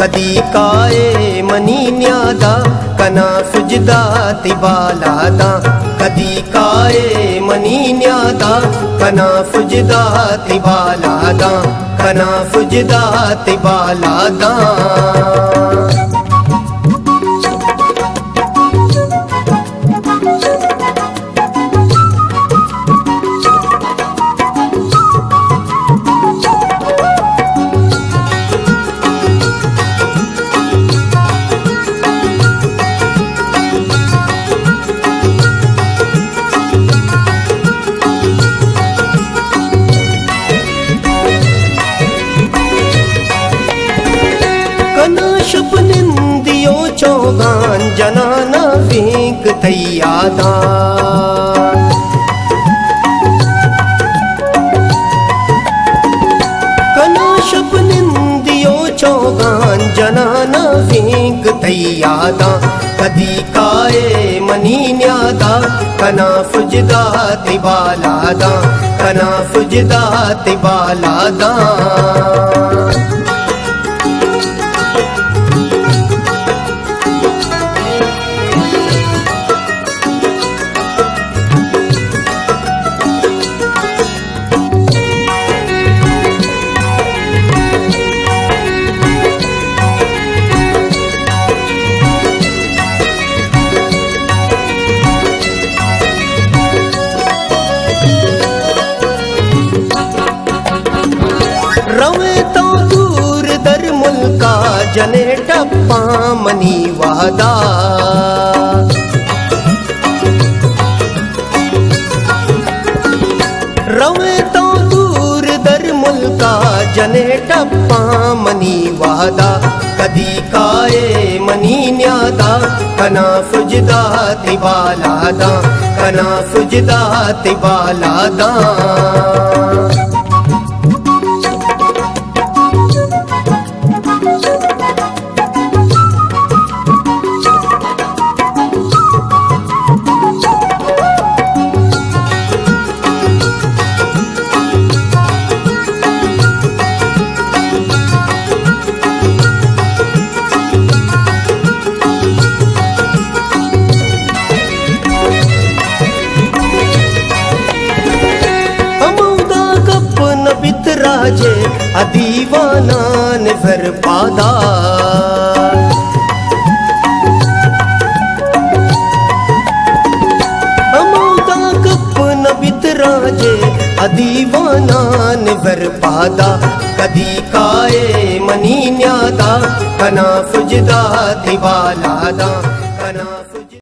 कदी काए मनी न्यादा कना सुजदा तिबालादा कदी काए मनी न्यादा कना सुजदा तिबालादा कना सुजदा तिबालादा शुभनिंदियो चौगान जनाना फेंक तैयादा कना शुभनिंदियो चौगान जनाना फेंक तैयादा कदी काए मनी न्यादा कना फुजदा तिबालादा कना फुजदा तिबालादा रवे तो दूर दर मुल्का जने टप्पा मनी वादा रवे तो दूर दर मुल्का जने टप्पा मनी वादा कदी काए मनी न्यादा कना फुजदा तिबालादा कना फुजदा तिबालादा राजे अदीवाना ने भर पादा अमौदा कप नबित राजे अदीवाना ने भर पादा कदी काए मनी न्यादा कना फुजदा तिबालादा